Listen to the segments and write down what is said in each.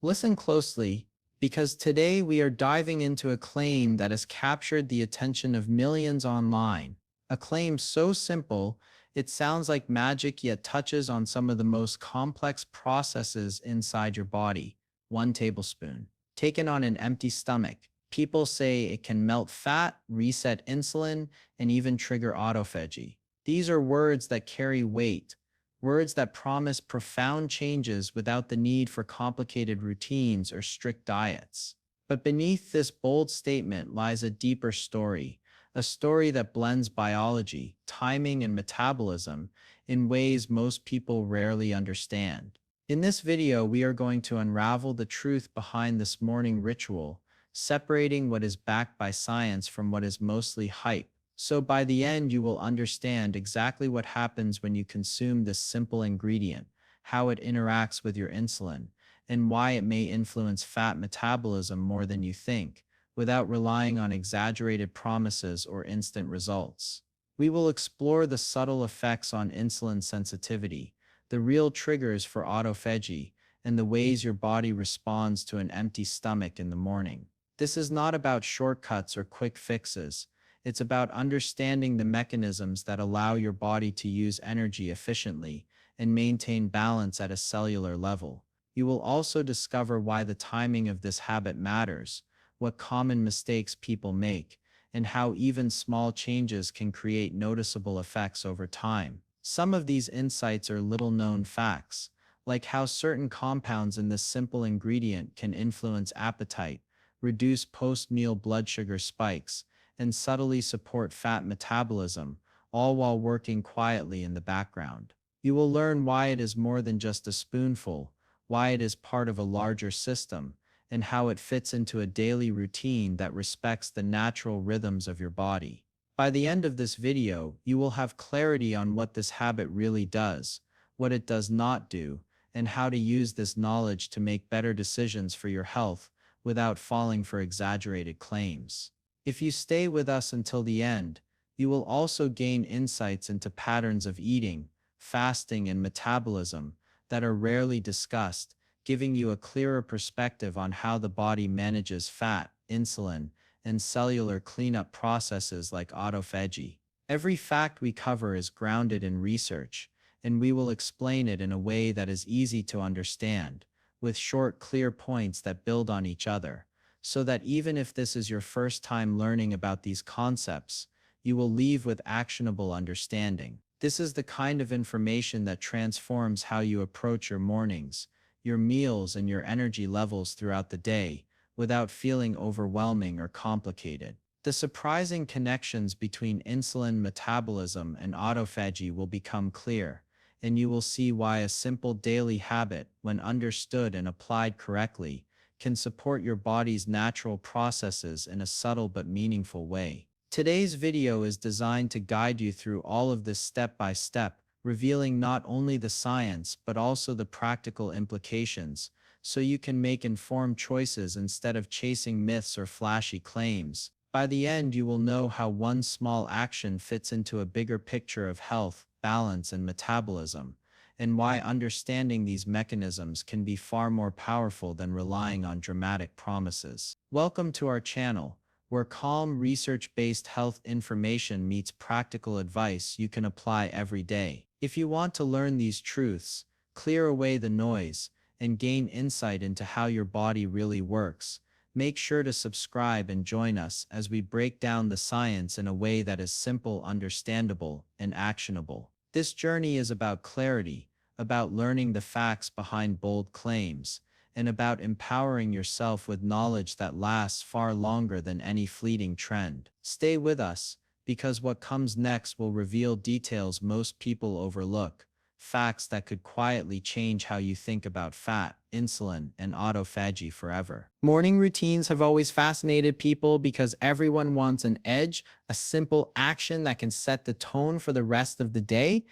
Listen closely, because today we are diving into a claim that has captured the attention of millions online. A claim so simple, it sounds like magic yet touches on some of the most complex processes inside your body. 1 tablespoon. Taken on an empty stomach, people say it can melt fat, reset insulin, and even trigger autophagy. These are words that carry weight, words that promise profound changes without the need for complicated routines or strict diets. But beneath this bold statement lies a deeper story, a story that blends biology, timing, and metabolism in ways most people rarely understand. In this video, we are going to unravel the truth behind this morning ritual, separating what is backed by science from what is mostly hype. So by the end, you will understand exactly what happens when you consume this simple ingredient, how it interacts with your insulin, and why it may influence fat metabolism more than you think, without relying on exaggerated promises or instant results. We will explore the subtle effects on insulin sensitivity, the real triggers for autophagy, and the ways your body responds to an empty stomach in the morning. This is not about shortcuts or quick fixes. It's about understanding the mechanisms that allow your body to use energy efficiently and maintain balance at a cellular level. You will also discover why the timing of this habit matters, what common mistakes people make, and how even small changes can create noticeable effects over time. Some of these insights are little known facts, like how certain compounds in this simple ingredient can influence appetite, reduce post meal blood sugar spikes, and subtly support fat metabolism, all while working quietly in the background. You will learn why it is more than just a spoonful, why it is part of a larger system, and how it fits into a daily routine that respects the natural rhythms of your body. By the end of this video, you will have clarity on what this habit really does, what it does not do, and how to use this knowledge to make better decisions for your health without falling for exaggerated claims. If you stay with us until the end, you will also gain insights into patterns of eating, fasting, and metabolism that are rarely discussed, giving you a clearer perspective on how the body manages fat, insulin, and cellular cleanup processes like autophagy. Every fact we cover is grounded in research, and we will explain it in a way that is easy to understand, with short, clear points that build on each other, so that even if this is your first time learning about these concepts, you will leave with actionable understanding. This is the kind of information that transforms how you approach your mornings, your meals, and your energy levels throughout the day, without feeling overwhelming or complicated. The surprising connections between insulin metabolism and autophagy will become clear, and you will see why a simple daily habit, when understood and applied correctly, can support your body's natural processes in a subtle but meaningful way. Today's video is designed to guide you through all of this step by step, revealing not only the science but also the practical implications, so you can make informed choices instead of chasing myths or flashy claims. By the end, you will know how one small action fits into a bigger picture of health, balance, and metabolism, and why understanding these mechanisms can be far more powerful than relying on dramatic promises. Welcome to our channel, where calm, research-based health information meets practical advice you can apply every day. If you want to learn these truths, clear away the noise, and gain insight into how your body really works, make sure to subscribe and join us as we break down the science in a way that is simple, understandable, and actionable. This journey is about clarity, about learning the facts behind bold claims, and about empowering yourself with knowledge that lasts far longer than any fleeting trend. Stay with us, because what comes next will reveal details most people overlook, facts that could quietly change how you think about fat, insulin, and autophagy forever. Morning routines have always fascinated people because everyone wants an edge, a simple action that can set the tone for the rest of the day.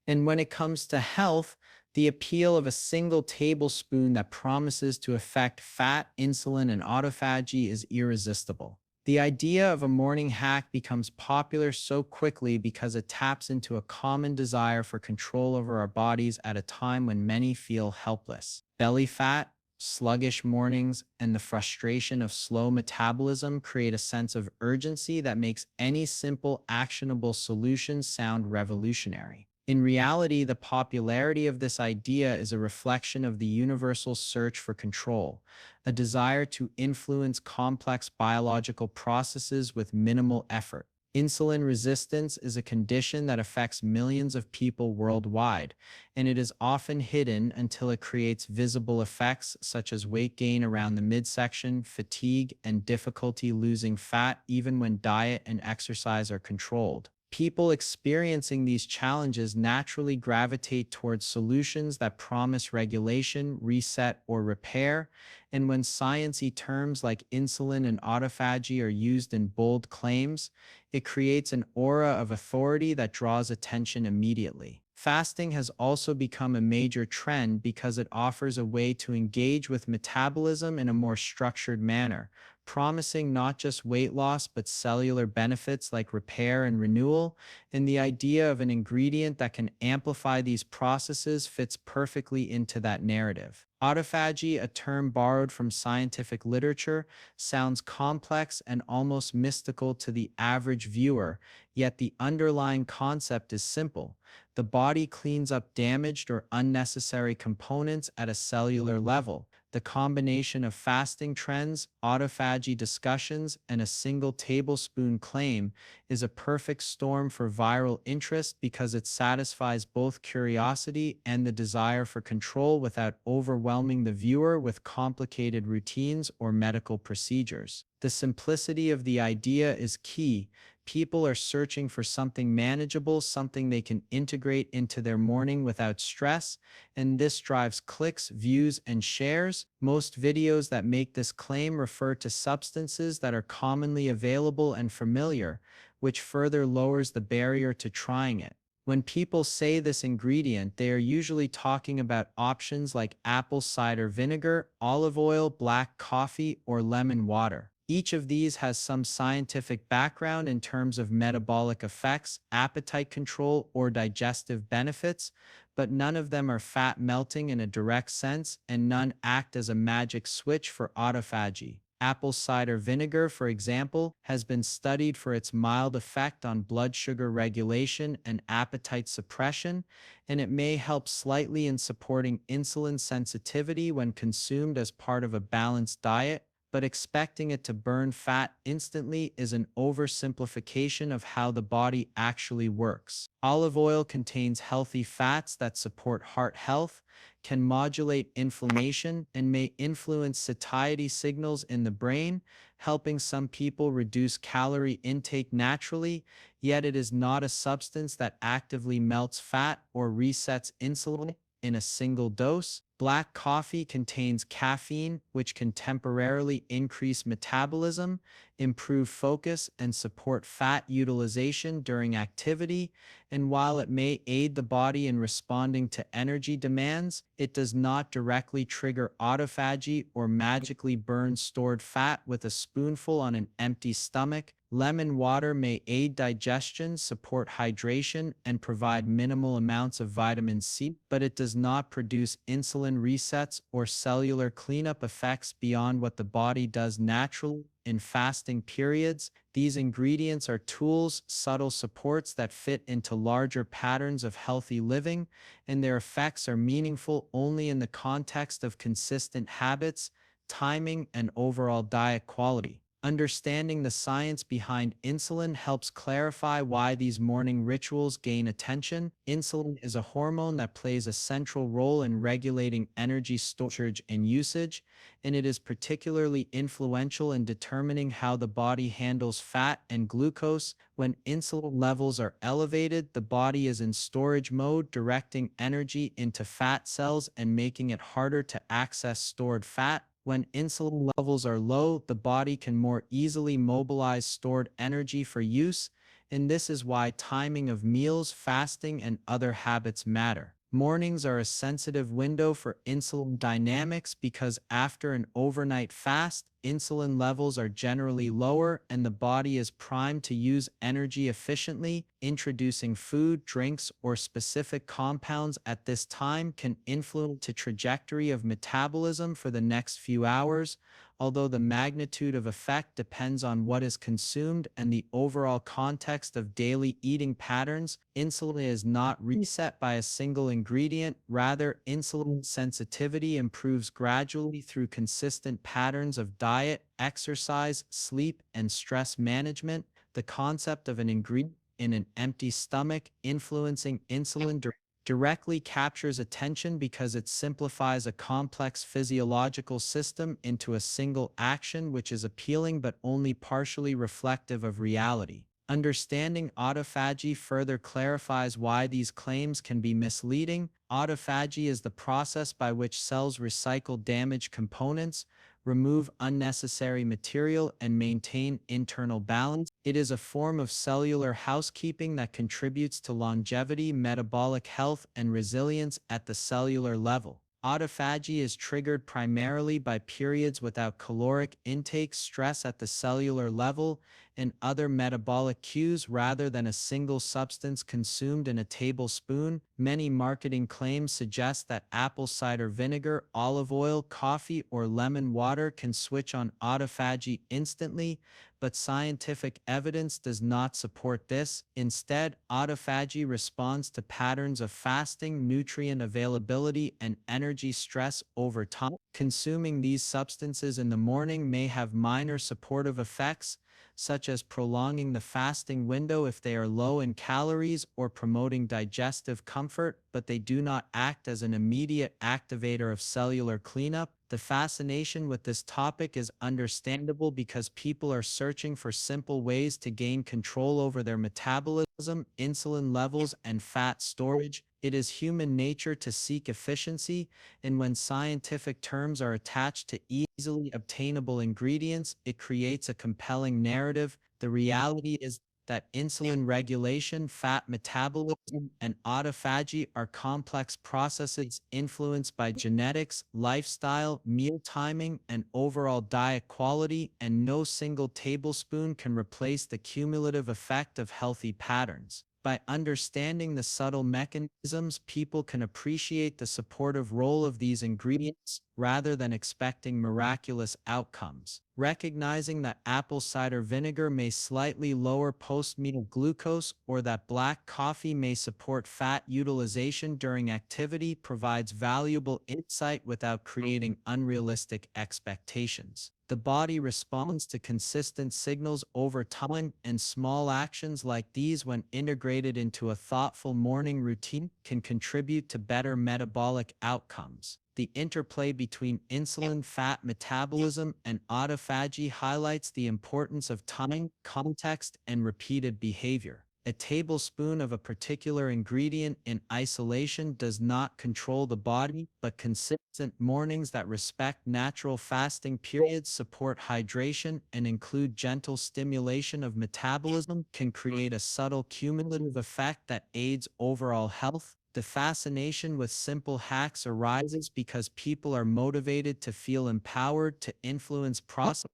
And when it comes to health, the appeal of a single tablespoon that promises to affect fat, insulin, and autophagy is irresistible. The idea of a morning hack becomes popular so quickly because it taps into a common desire for control over our bodies at a time when many feel helpless. Belly fat, Sluggish mornings and the frustration of slow metabolism create a sense of urgency that makes any simple, actionable solution sound revolutionary. In reality, the popularity of this idea is a reflection of the universal search for control, a desire to influence complex biological processes with minimal effort. Insulin resistance is a condition that affects millions of people worldwide, and it is often hidden until it creates visible effects such as weight gain around the midsection, fatigue, and difficulty losing fat even when diet and exercise are controlled. People experiencing these challenges naturally gravitate towards solutions that promise regulation, reset, or repair, and when sciencey terms like insulin and autophagy are used in bold claims, it creates an aura of authority that draws attention immediately. Fasting has also become a major trend because it offers a way to engage with metabolism in a more structured manner, promising not just weight loss but cellular benefits like repair and renewal, and the idea of an ingredient that can amplify these processes fits perfectly into that narrative. Autophagy, a term borrowed from scientific literature, sounds complex and almost mystical to the average viewer, yet the underlying concept is simple. The body cleans up damaged or unnecessary components at a cellular level. The combination of fasting trends, autophagy discussions, and a single tablespoon claim is a perfect storm for viral interest because it satisfies both curiosity and the desire for control without overwhelming the viewer with complicated routines or medical procedures. The simplicity of the idea is key. People are searching for something manageable, something they can integrate into their morning without stress, and this drives clicks, views, and shares. Most videos that make this claim refer to substances that are commonly available and familiar, which further lowers the barrier to trying it. When people say this ingredient, they are usually talking about options like apple cider vinegar, olive oil, black coffee, or lemon water. Each of these has some scientific background in terms of metabolic effects, appetite control, or digestive benefits, but none of them are fat melting in a direct sense, and none act as a magic switch for autophagy. Apple cider vinegar, for example, has been studied for its mild effect on blood sugar regulation and appetite suppression, and it may help slightly in supporting insulin sensitivity when consumed as part of a balanced diet, but expecting it to burn fat instantly is an oversimplification of how the body actually works. Olive oil contains healthy fats that support heart health, can modulate inflammation, and may influence satiety signals in the brain, helping some people reduce calorie intake naturally, yet it is not a substance that actively melts fat or resets insulin in a single dose. Black coffee contains caffeine, which can temporarily increase metabolism, improve focus, and support fat utilization during activity. And while it may aid the body in responding to energy demands, it does not directly trigger autophagy or magically burn stored fat with a spoonful on an empty stomach. Lemon water may aid digestion, support hydration, and provide minimal amounts of vitamin C, but it does not produce insulin resets or cellular cleanup effects beyond what the body does naturally. In fasting periods, these ingredients are tools, subtle supports that fit into larger patterns of healthy living, and their effects are meaningful only in the context of consistent habits, timing, and overall diet quality. Understanding the science behind insulin helps clarify why these morning rituals gain attention. Insulin is a hormone that plays a central role in regulating energy storage and usage, and it is particularly influential in determining how the body handles fat and glucose. When insulin levels are elevated, the body is in storage mode, directing energy into fat cells and making it harder to access stored fat. When insulin levels are low, the body can more easily mobilize stored energy for use, and this is why timing of meals, fasting, and other habits matter. Mornings are a sensitive window for insulin dynamics because after an overnight fast, insulin levels are generally lower and the body is primed to use energy efficiently. Introducing food, drinks, or specific compounds at this time can influence the trajectory of metabolism for the next few hours, although the magnitude of effect depends on what is consumed and the overall context of daily eating patterns. Insulin is not reset by a single ingredient. Rather, insulin sensitivity improves gradually through consistent patterns of diet, exercise, sleep, and stress management. The concept of an ingredient in an empty stomach influencing insulin directly captures attention because it simplifies a complex physiological system into a single action, which is appealing but only partially reflective of reality. Understanding autophagy further clarifies why these claims can be misleading. Autophagy is the process by which cells recycle damaged components, remove unnecessary material, and maintain internal balance. It is a form of cellular housekeeping that contributes to longevity, metabolic health, and resilience at the cellular level. Autophagy is triggered primarily by periods without caloric intake, stress at the cellular level, and other metabolic cues rather than a single substance consumed in a tablespoon. Many marketing claims suggest that apple cider vinegar, olive oil, coffee, or lemon water can switch on autophagy instantly, but scientific evidence does not support this. Instead, autophagy responds to patterns of fasting, nutrient availability, and energy stress over time. Consuming these substances in the morning may have minor supportive effects, such as prolonging the fasting window if they are low in calories or promoting digestive comfort, but they do not act as an immediate activator of cellular cleanup. The fascination with this topic is understandable because people are searching for simple ways to gain control over their metabolism, insulin levels, and fat storage. It is human nature to seek efficiency, and when scientific terms are attached to easily obtainable ingredients, it creates a compelling narrative. The reality is that insulin regulation, fat metabolism, and autophagy are complex processes influenced by genetics, lifestyle, meal timing, and overall diet quality, and no single tablespoon can replace the cumulative effect of healthy patterns. By understanding the subtle mechanisms, people can appreciate the supportive role of these ingredients rather than expecting miraculous outcomes. Recognizing that apple cider vinegar may slightly lower post-meal glucose or that black coffee may support fat utilization during activity provides valuable insight without creating unrealistic expectations. The body responds to consistent signals over time, and small actions like these, when integrated into a thoughtful morning routine, can contribute to better metabolic outcomes. The interplay between insulin, fat metabolism, and autophagy highlights the importance of time, context, and repeated behavior. A tablespoon of a particular ingredient in isolation does not control the body, but consistent mornings that respect natural fasting periods, support hydration, and include gentle stimulation of metabolism can create a subtle cumulative effect that aids overall health. The fascination with simple hacks arises because people are motivated to feel empowered to influence processes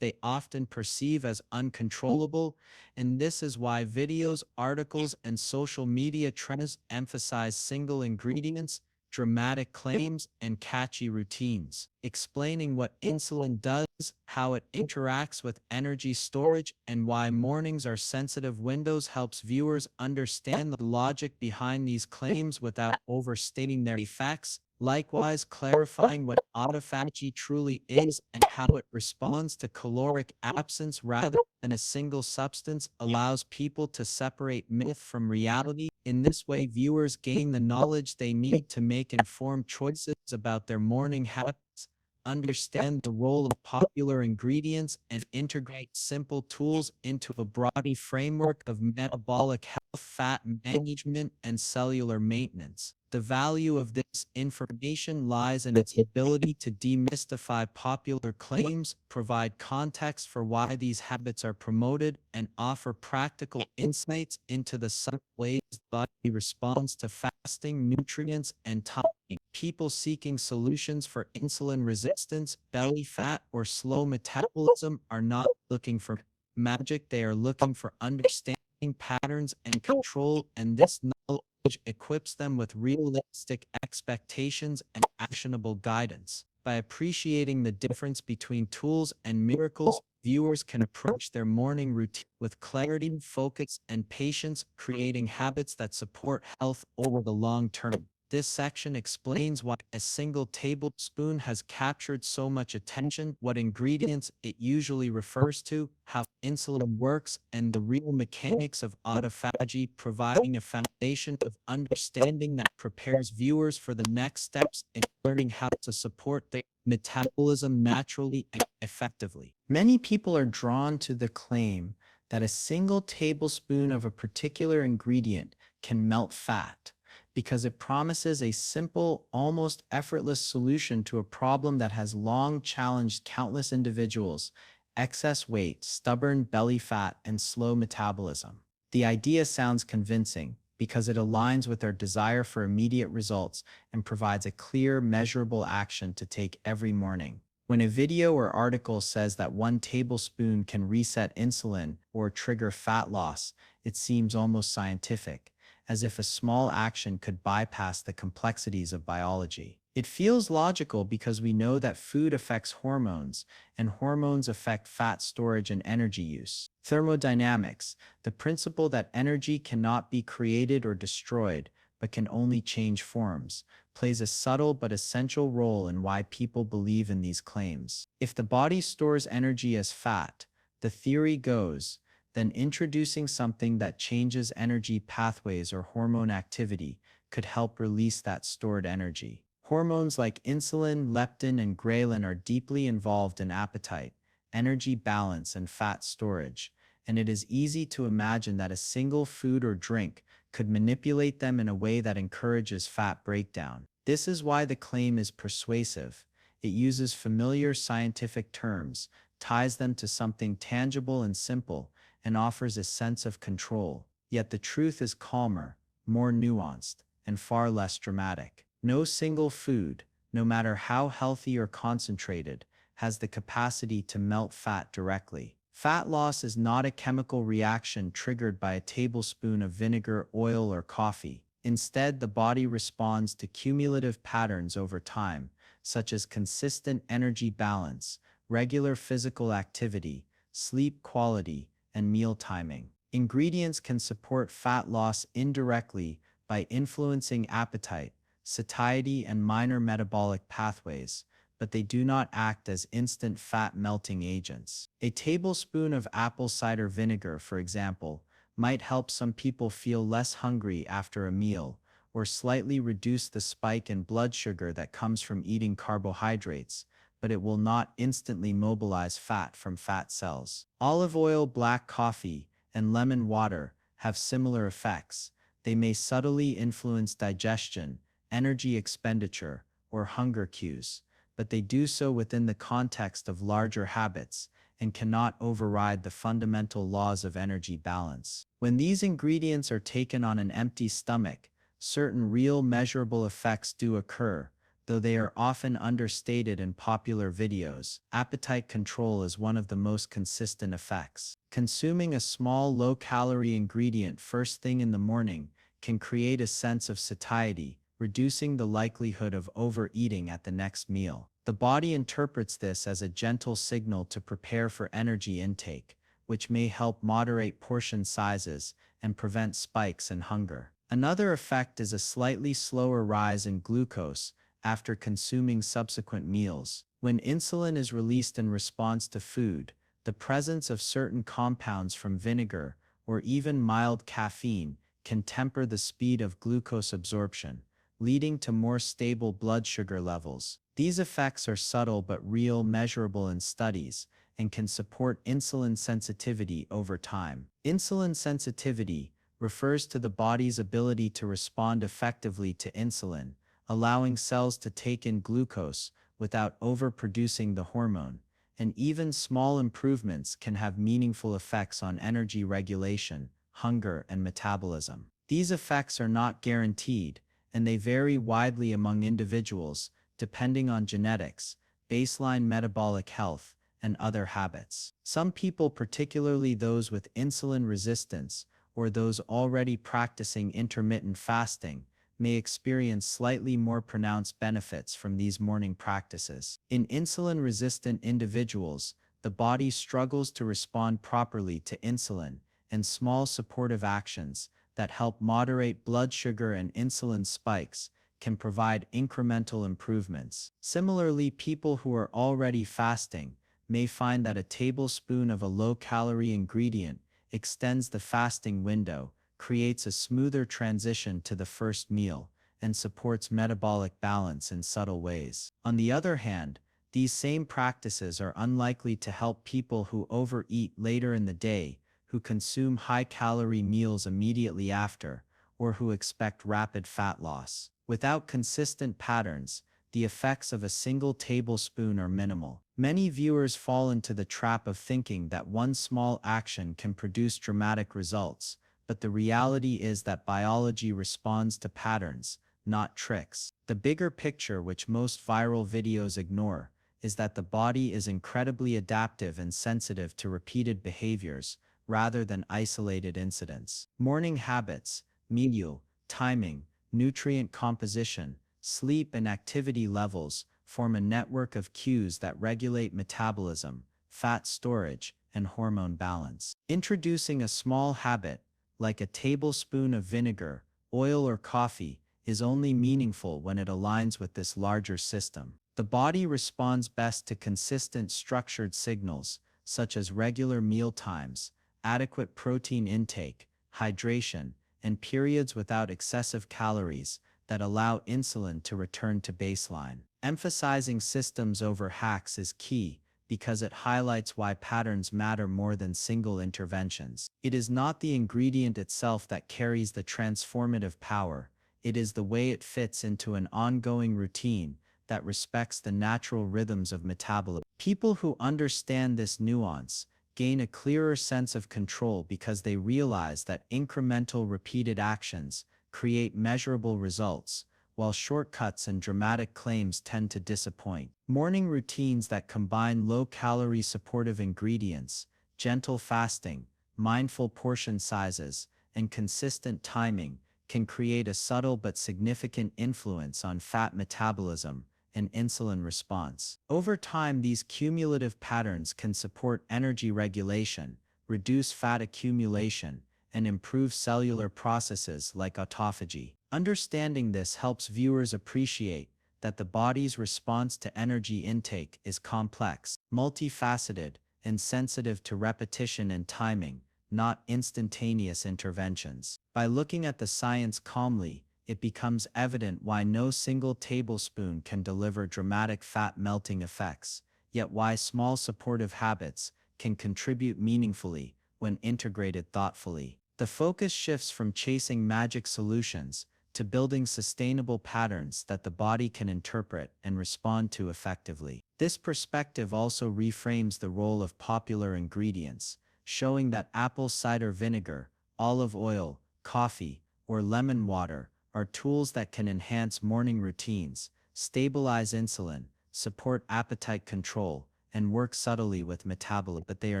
they often perceive as uncontrollable, and this is why videos, articles, and social media trends emphasize single ingredients, dramatic claims, and catchy routines. Explaining what insulin does, how it interacts with energy storage, and why mornings are sensitive windows helps viewers understand the logic behind these claims without overstating their effects. Likewise, clarifying what autophagy truly is and how it responds to caloric absence rather than a single substance allows people to separate myth from reality. In this way, viewers gain the knowledge they need to make informed choices about their morning habits, understand the role of popular ingredients, and integrate simple tools into a broad framework of metabolic health, fat management, and cellular maintenance. The value of this information lies in its ability to demystify popular claims, provide context for why these habits are promoted, and offer practical insights into the subtle ways the body responds to fasting, nutrients, and timing. People seeking solutions for insulin resistance, belly fat, or slow metabolism are not looking for magic, they are looking for understanding patterns and control, and this knowledge which equips them with realistic expectations and actionable guidance. By appreciating the difference between tools and miracles, viewers can approach their morning routine with clarity, focus, and patience, creating habits that support health over the long term. This section explains why a single tablespoon has captured so much attention, what ingredients it usually refers to, how insulin works, and the real mechanics of autophagy, providing a foundation of understanding that prepares viewers for the next steps in learning how to support their metabolism naturally and effectively. Many people are drawn to the claim that a single tablespoon of a particular ingredient can melt fat, because it promises a simple, almost effortless solution to a problem that has long challenged countless individuals: excess weight, stubborn belly fat, and slow metabolism. The idea sounds convincing because it aligns with our desire for immediate results and provides a clear, measurable action to take every morning. When a video or article says that 1 tablespoon can reset insulin or trigger fat loss, it seems almost scientific, as if a small action could bypass the complexities of biology. It feels logical because we know that food affects hormones, and hormones affect fat storage and energy use. Thermodynamics, the principle that energy cannot be created or destroyed, but can only change forms, plays a subtle but essential role in why people believe in these claims. If the body stores energy as fat, the theory goes, then introducing something that changes energy pathways or hormone activity could help release that stored energy. Hormones like insulin, leptin, and ghrelin are deeply involved in appetite, energy balance, and fat storage, and it is easy to imagine that a single food or drink could manipulate them in a way that encourages fat breakdown. This is why the claim is persuasive. It uses familiar scientific terms, ties them to something tangible and simple, and offers a sense of control. Yet the truth is calmer, more nuanced, and far less dramatic. No single food, no matter how healthy or concentrated, has the capacity to melt fat directly. Fat loss is not a chemical reaction triggered by a tablespoon of vinegar, oil, or coffee. Instead, the body responds to cumulative patterns over time, such as consistent energy balance, regular physical activity, sleep quality, and meal timing. Ingredients can support fat loss indirectly by influencing appetite, satiety, and minor metabolic pathways, but they do not act as instant fat melting agents. A tablespoon of apple cider vinegar, for example, might help some people feel less hungry after a meal, or slightly reduce the spike in blood sugar that comes from eating carbohydrates, but it will not instantly mobilize fat from fat cells. Olive oil, black coffee, and lemon water have similar effects. They may subtly influence digestion, energy expenditure, or hunger cues, but they do so within the context of larger habits and cannot override the fundamental laws of energy balance. When these ingredients are taken on an empty stomach, certain real measurable effects do occur, though they are often understated in popular videos. Appetite control is one of the most consistent effects. Consuming a small low-calorie ingredient first thing in the morning can create a sense of satiety, reducing the likelihood of overeating at the next meal. The body interprets this as a gentle signal to prepare for energy intake, which may help moderate portion sizes and prevent spikes in hunger. Another effect is a slightly slower rise in glucose after consuming subsequent meals. When insulin is released in response to food, the presence of certain compounds from vinegar or even mild caffeine can temper the speed of glucose absorption, leading to more stable blood sugar levels. These effects are subtle but real, measurable in studies, and can support insulin sensitivity over time. Insulin sensitivity, refers to the body's ability to respond effectively to insulin, allowing cells to take in glucose without overproducing the hormone, and even small improvements can have meaningful effects on energy regulation, hunger, and metabolism. These effects are not guaranteed, and they vary widely among individuals, depending on genetics, baseline metabolic health, and other habits. Some people, particularly those with insulin resistance or those already practicing intermittent fasting, may experience slightly more pronounced benefits from these morning practices. In insulin-resistant individuals, the body struggles to respond properly to insulin, and small supportive actions that help moderate blood sugar and insulin spikes can provide incremental improvements. Similarly, people who are already fasting may find that a tablespoon of a low-calorie ingredient extends the fasting window, creates a smoother transition to the first meal, and supports metabolic balance in subtle ways. On the other hand, these same practices are unlikely to help people who overeat later in the day, who consume high-calorie meals immediately after, or who expect rapid fat loss. Without consistent patterns, the effects of a single tablespoon are minimal. Many viewers fall into the trap of thinking that one small action can produce dramatic results, but the reality is that biology responds to patterns, not tricks. The bigger picture, which most viral videos ignore, is that the body is incredibly adaptive and sensitive to repeated behaviors, rather than isolated incidents. Morning habits, meal timing, nutrient composition, sleep, and activity levels form a network of cues that regulate metabolism, fat storage, and hormone balance. Introducing a small habit, like a tablespoon of vinegar, oil, or coffee, is only meaningful when it aligns with this larger system. The body responds best to consistent structured signals, such as regular meal times, adequate protein intake, hydration, and periods without excessive calories that allow insulin to return to baseline. Emphasizing systems over hacks is key because it highlights why patterns matter more than single interventions. It is not the ingredient itself that carries the transformative power, it is the way it fits into an ongoing routine that respects the natural rhythms of metabolism. People who understand this nuance gain a clearer sense of control because they realize that incremental repeated actions create measurable results, while shortcuts and dramatic claims tend to disappoint. Morning routines that combine low-calorie supportive ingredients, gentle fasting, mindful portion sizes, and consistent timing can create a subtle but significant influence on fat metabolism and insulin response. Over time, these cumulative patterns can support energy regulation, reduce fat accumulation, and improve cellular processes like autophagy. Understanding this helps viewers appreciate that the body's response to energy intake is complex, multifaceted, and sensitive to repetition and timing, not instantaneous interventions. By looking at the science calmly, it becomes evident why no single tablespoon can deliver dramatic fat melting effects, yet why small supportive habits can contribute meaningfully when integrated thoughtfully. The focus shifts from chasing magic solutions to building sustainable patterns that the body can interpret and respond to effectively. This perspective also reframes the role of popular ingredients, showing that apple cider vinegar, olive oil, coffee, or lemon water are tools that can enhance morning routines, stabilize insulin, support appetite control, and work subtly with metabolism, but they are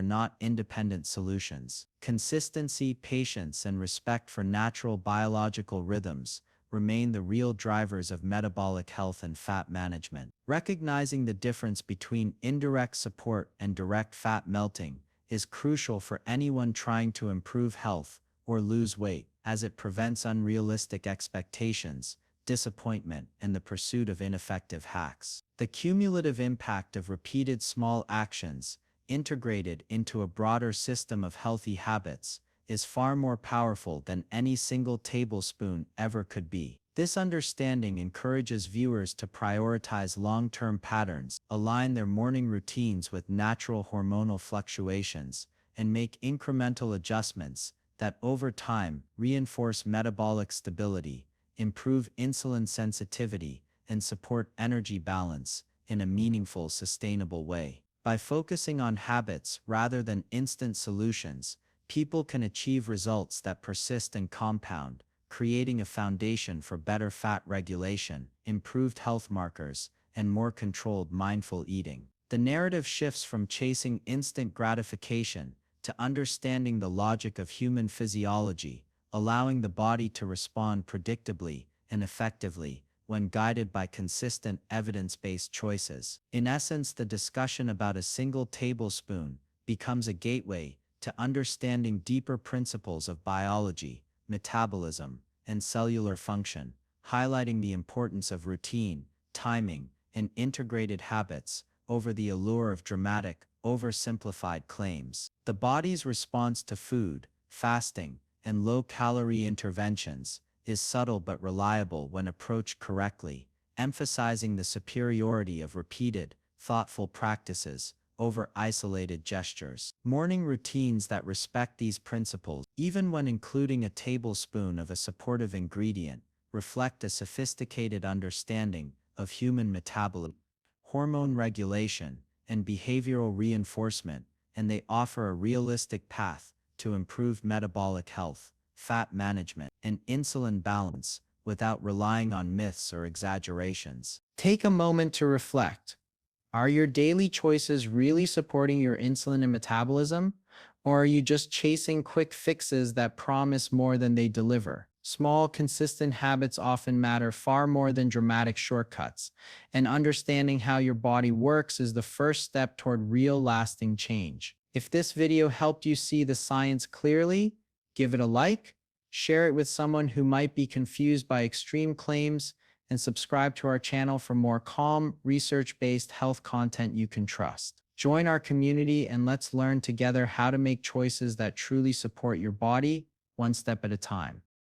not independent solutions. Consistency, patience, and respect for natural biological rhythms remain the real drivers of metabolic health and fat management. Recognizing the difference between indirect support and direct fat melting is crucial for anyone trying to improve health or lose weight, as it prevents unrealistic expectations, disappointment, and the pursuit of ineffective hacks. The cumulative impact of repeated small actions, integrated into a broader system of healthy habits, is far more powerful than any single tablespoon ever could be. This understanding encourages viewers to prioritize long-term patterns, align their morning routines with natural hormonal fluctuations, and make incremental adjustments that over time reinforce metabolic stability, improve insulin sensitivity, and support energy balance in a meaningful, sustainable way. By focusing on habits rather than instant solutions, people can achieve results that persist and compound, creating a foundation for better fat regulation, improved health markers, and more controlled mindful eating. The narrative shifts from chasing instant gratification to understanding the logic of human physiology, allowing the body to respond predictably and effectively when guided by consistent evidence-based choices. In essence, the discussion about a single tablespoon becomes a gateway to understanding deeper principles of biology, metabolism, and cellular function, highlighting the importance of routine, timing, and integrated habits over the allure of dramatic, oversimplified claims. The body's response to food, fasting, and low-calorie interventions is subtle but reliable when approached correctly, emphasizing the superiority of repeated, thoughtful practices over isolated gestures. Morning routines that respect these principles, even when including a tablespoon of a supportive ingredient, reflect a sophisticated understanding of human metabolism, hormone regulation, and behavioral reinforcement, and they offer a realistic path to improved metabolic health, fat management, and insulin balance without relying on myths or exaggerations. Take a moment to reflect. Are your daily choices really supporting your insulin and metabolism? Or are you just chasing quick fixes that promise more than they deliver? Small, consistent habits often matter far more than dramatic shortcuts, and understanding how your body works is the first step toward real lasting change. If this video helped you see the science clearly, give it a like, share it with someone who might be confused by extreme claims, and subscribe to our channel for more calm, research-based health content you can trust. Join our community and let's learn together how to make choices that truly support your body, one step at a time.